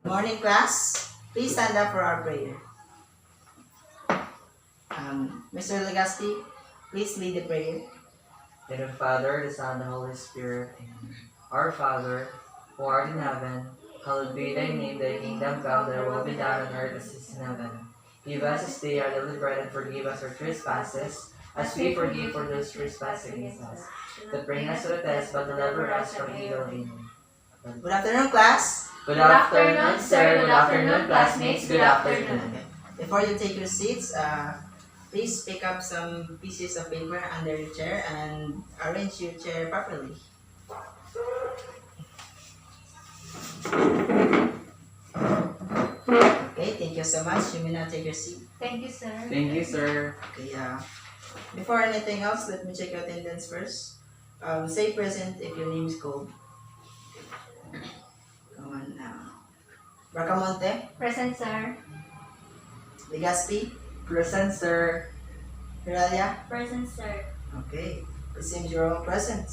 Morning class, please stand up for our prayer. Mr. Legaspi, please lead the prayer. In the Father, the Son, and the Holy Spirit. Amen. Our Father, who art in heaven, hallowed be thy name, thy kingdom come, thy will be done on earth as it is in heaven. Give us this day our daily bread, and forgive us our trespasses, as we forgive for those trespass against us. That bring us to the test, but deliver us from evil. Amen. Good afternoon, class. Good afternoon, sir. Good afternoon, classmates. Good afternoon. Before you take your seats, please pick up some pieces of paper under your chair and arrange your chair properly. Okay, thank you so much. You may now take your seat. Thank you, sir. Thank you, sir. Okay, before anything else, let me check your attendance first. Say present if your name is called. Come on now. Bracamonte, Present, sir. Legaspi, Present, sir. Hiralia. Present, sir. Okay, it seems you're all present.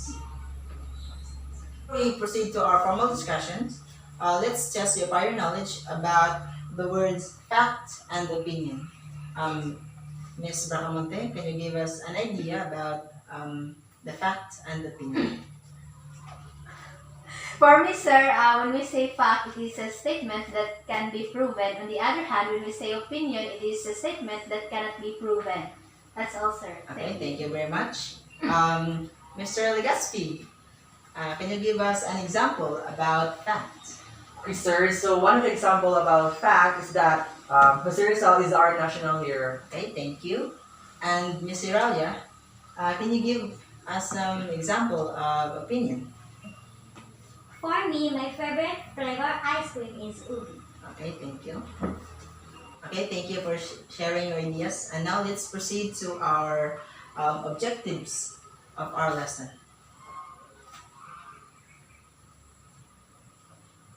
We proceed to our formal discussions. Let's test your prior knowledge about the words fact and opinion. Ms. Bracamonte, can you give us an idea about the fact and opinion? For me, sir, when we say fact, it is a statement that can be proven. On the other hand, when we say opinion, it is a statement that cannot be proven. That's all, sir. Okay, thank you very much. Mr. Legaspi, can you give us an example about fact? Okay, sir. So one of the example about fact is that Jose Rizal is our national hero. Okay, thank you. And Ms. Iralia, can you give us some example of opinion? For me, my favorite flavor ice cream is ubi. Okay, thank you. Okay, thank you for sharing your ideas. And now let's proceed to our objectives of our lesson.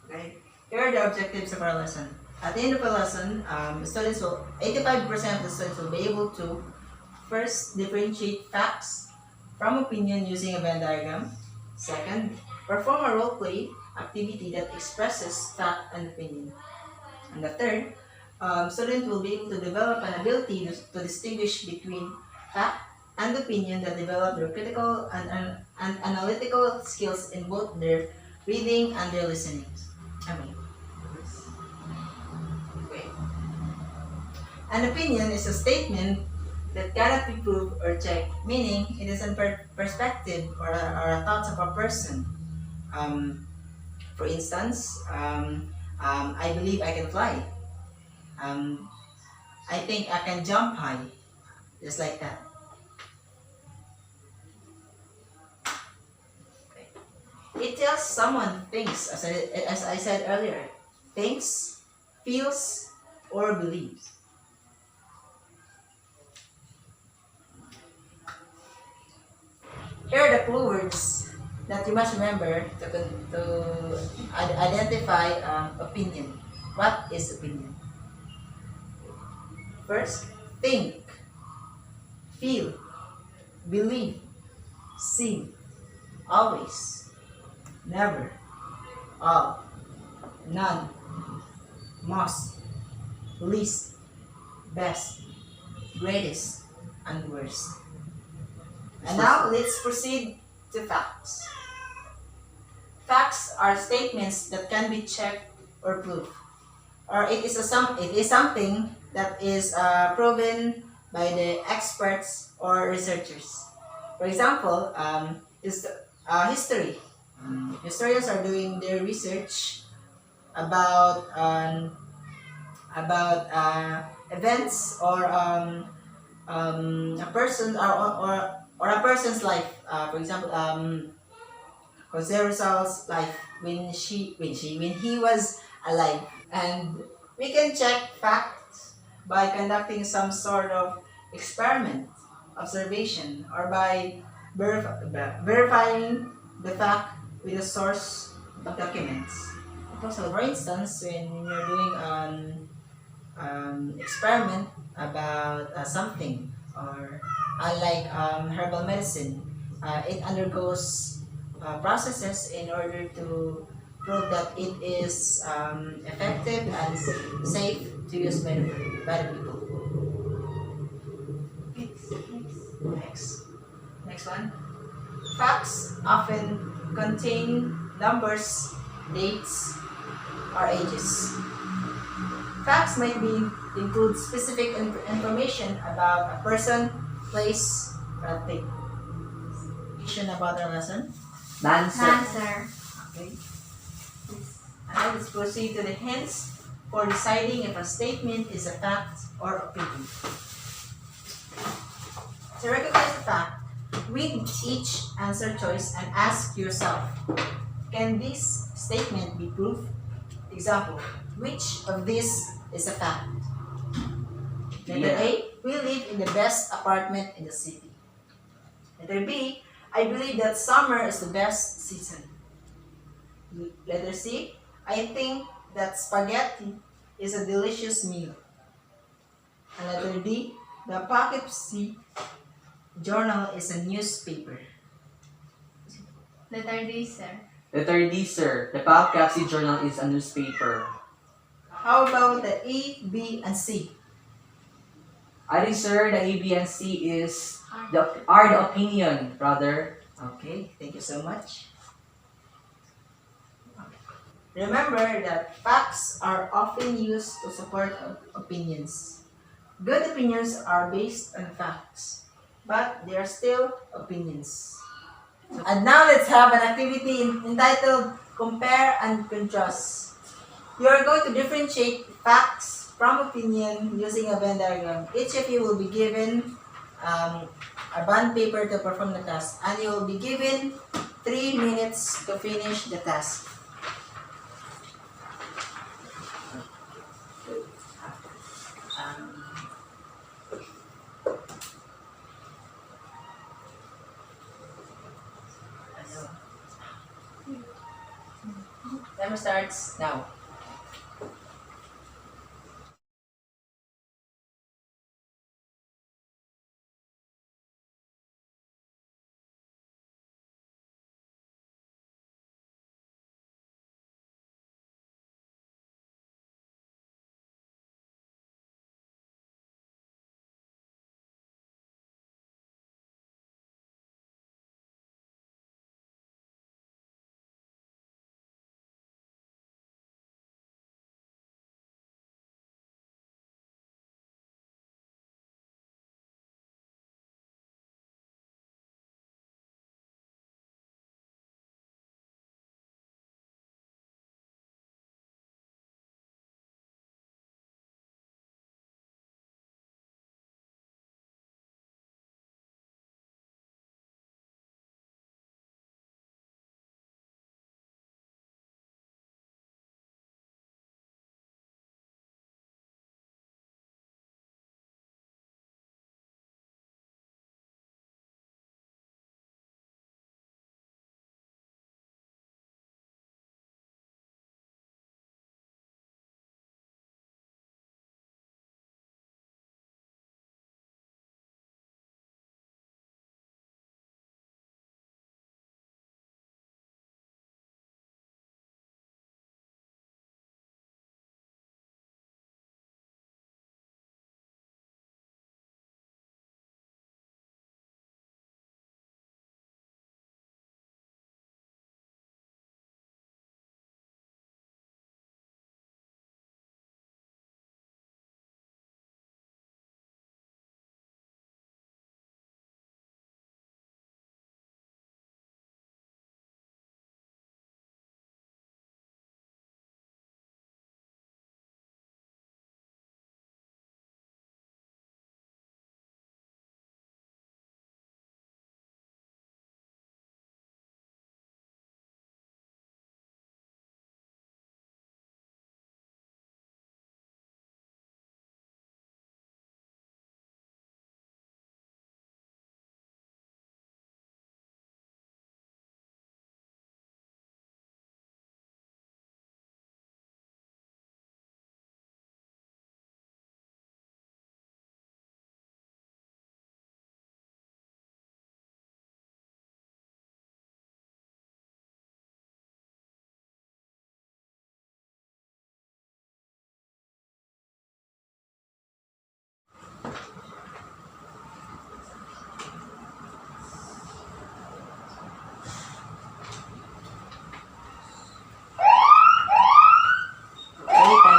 Okay, here are the objectives of our lesson. At the end of the lesson, 85% of the students will be able to first differentiate facts from opinion using a Venn diagram. Second, perform a role play activity that expresses fact and opinion. And the third, students will be able to develop an ability to distinguish between fact and opinion that develop their critical and analytical skills in both their reading and their listening. An opinion is a statement that cannot be proved or checked, meaning it is a perspective or a thoughts of a person. For instance, I believe I can fly. I think I can jump high, just like that. Okay. It tells someone thinks, as I said earlier, thinks, feels, or believes. Here are the clue words that you must remember to identify opinion. What is opinion? First, think, feel, believe, see, always, never, all, none, most, least, best, greatest, and worst. And now let's proceed to facts. Facts are statements that can be checked or proved, or it is something that is proven by the experts or researchers. For example, history. Historians are doing their research about events or a person or a person's life. For example, Jose Rizal's life when he was alive, and we can check facts by conducting some sort of experiment, observation, or by verifying the fact with a source of documents. So, for instance, when you're doing an experiment about something, or unlike herbal medicine, it undergoes processes in order to prove that it is effective and safe to use by the people. Next one. Facts often contain numbers, dates, or ages. Facts might include specific information about a person, place, or thing. Question about our lesson. Answer. Answer. Okay. Now let's proceed to the hints for deciding if a statement is a fact or opinion. To recognize the fact, read each answer choice and ask yourself, can this statement be proof? Example, which of these is a fact? Letter A, we live in the best apartment in the city. Letter B, I believe that summer is the best season. Letter C, I think that spaghetti is a delicious meal. And letter D, the Poughkeepsie Journal is a newspaper. Letter D, sir. Letter D, sir. The Poughkeepsie Journal is a newspaper. How about the A, B, and C? I think, sir, the A, B, and C are the opinion, brother. Okay, thank you so much. Remember that facts are often used to support opinions. Good opinions are based on facts, but they are still opinions. And now let's have an activity entitled Compare and Contrast. You are going to differentiate facts from opinion using a Venn diagram. Each of you will be given a bond paper to perform the task, and you will be given 3 minutes to finish the task. Timer starts now.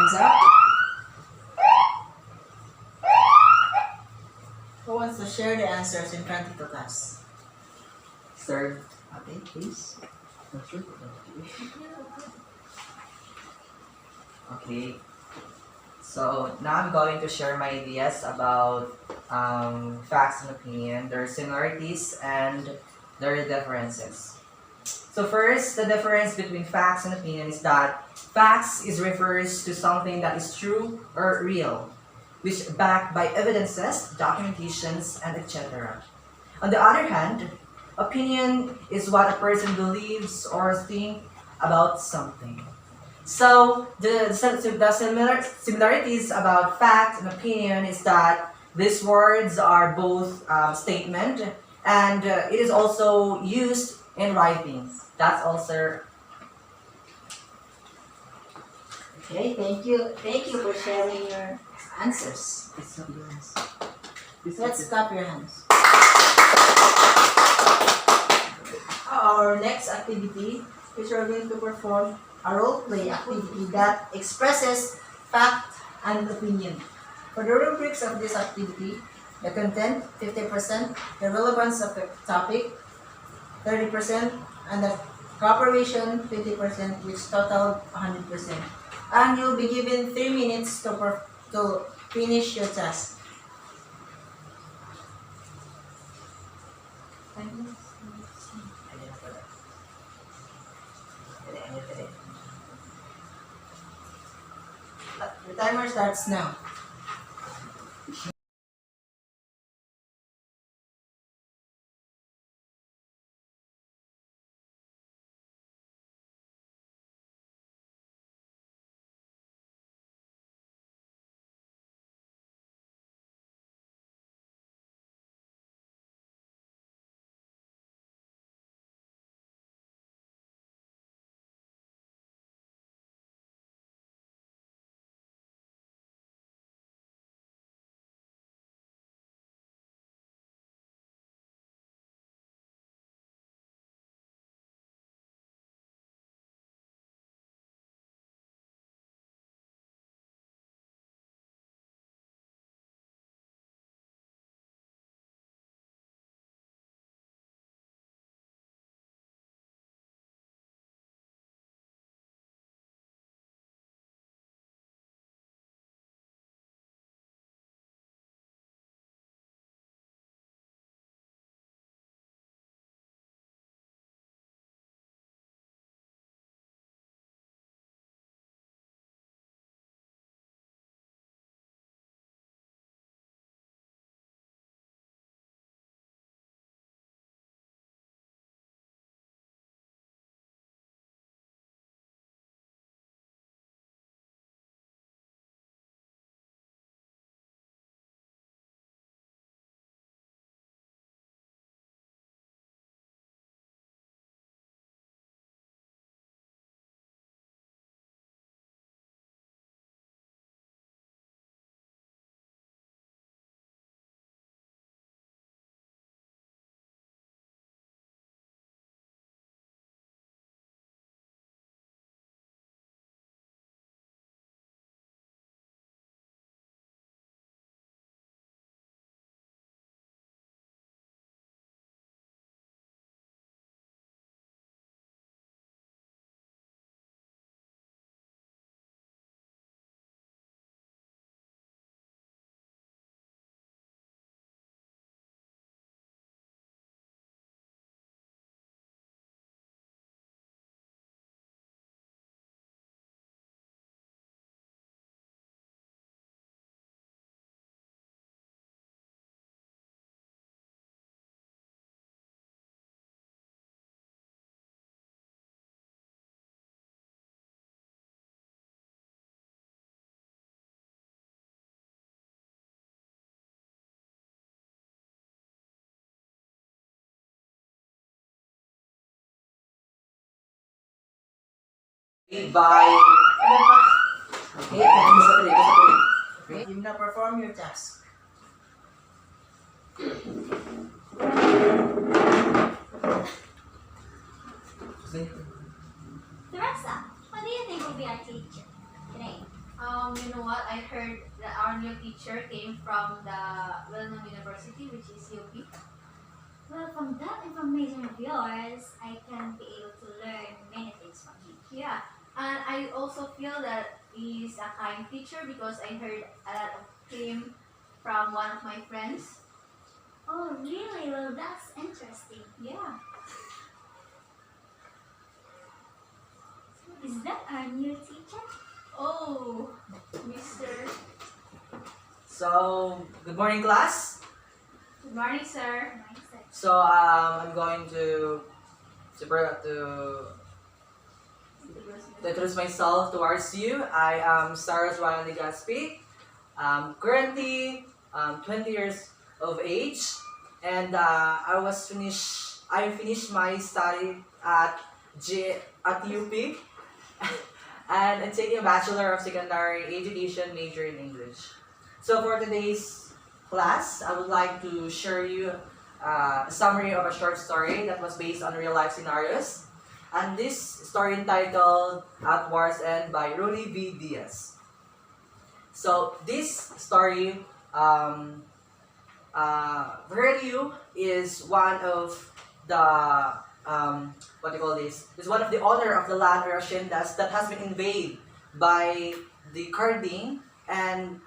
Hands up. Who wants to share the answers in front of the class? Sir. Okay, please. Okay. So now I'm going to share my ideas about facts and opinion, their similarities and their differences. So first, the difference between facts and opinion is that facts is refers to something that is true or real, which backed by evidences, documentations, and etc. On the other hand, opinion is what a person believes or thinks about something. So the similarities about fact and opinion is that these words are both statement and it is also used in writings. That's also. Okay, thank you. Thank you for sharing your answers. Let's clap your hands. Our next activity is we're going to perform a role play activity that expresses fact and opinion. For the rubrics of this activity, the content 50%, the relevance of the topic 30%, and the cooperation 20%, which total 100%. And you'll be given 3 minutes to finish your task. The timer starts now. By. Okay, okay. You now perform your task. Teresa, what do you think will be our teacher today? You know what? I heard that our new teacher came from the well-known university, which is UP. Well, from that information of yours, I can be able to learn many things from him. Yeah, and I also feel that he's a kind teacher because I heard a lot of him from one of my friends. Oh, really? Well, that's interesting. Yeah. Is that our new teacher? Oh, Mr. So, good morning, class. Good morning, sir. Mindset. So, I'm going to introduce myself towards you. I am Cyrus Ryan Legaspi. Currently 20 years of age, and I finished my study at UP, and I'm taking a Bachelor of Secondary Education major in English. So for today's class, I would like to share you a summary of a short story that was based on real life scenarios. And this story entitled At War's End by Rudy V. Diaz. So this story, Virgilio is one of the what do you call this? Is one of the owner of the land or haciendas that has been invaded by the Carding, and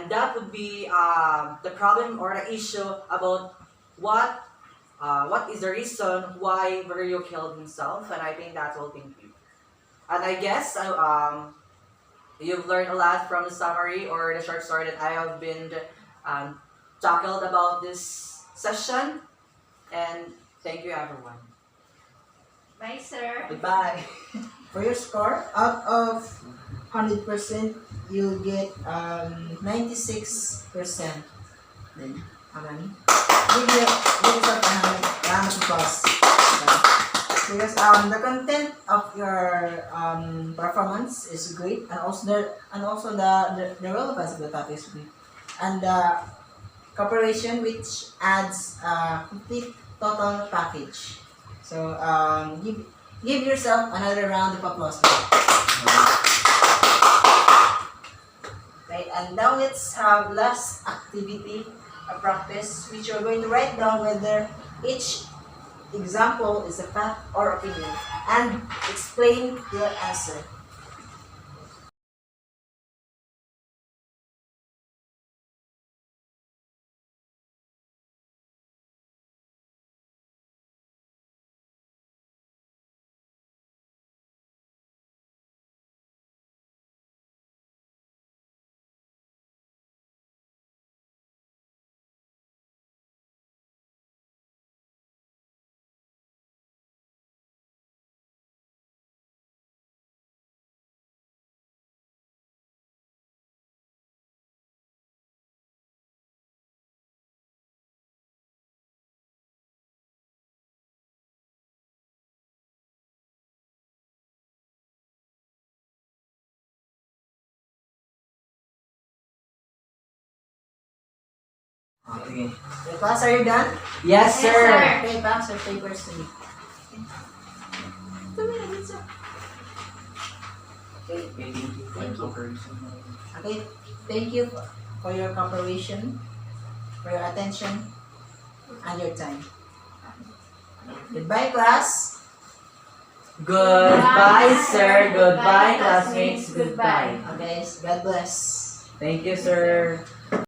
that would be the problem or the issue about what is the reason why Virgilio killed himself, and I think that's all. Thank you. And I guess you've learned a lot from the summary or the short story that I have been tackled about this session, and thank you everyone. Bye, sir. Goodbye. For your score, out of 100%, you'll get 96%. Then, how many? Give yourself a round of applause. Because the content of your performance is great, and also the relevance of the topic is great, and the cooperation, which adds a complete total package. So give yourself another round of applause. Right, and now let's have last activity, a practice, which you're going to write down whether each example is a fact or opinion, and explain your answer. Okay. The class, are you done? Yes, Yes, sir. sir. Okay, pass your papers to me. Okay, okay. Thank you for your cooperation, for your attention, and your time. Goodbye, class. Goodbye, sir. Goodbye, classmates. Goodbye. Okay, God bless. Thank you, sir.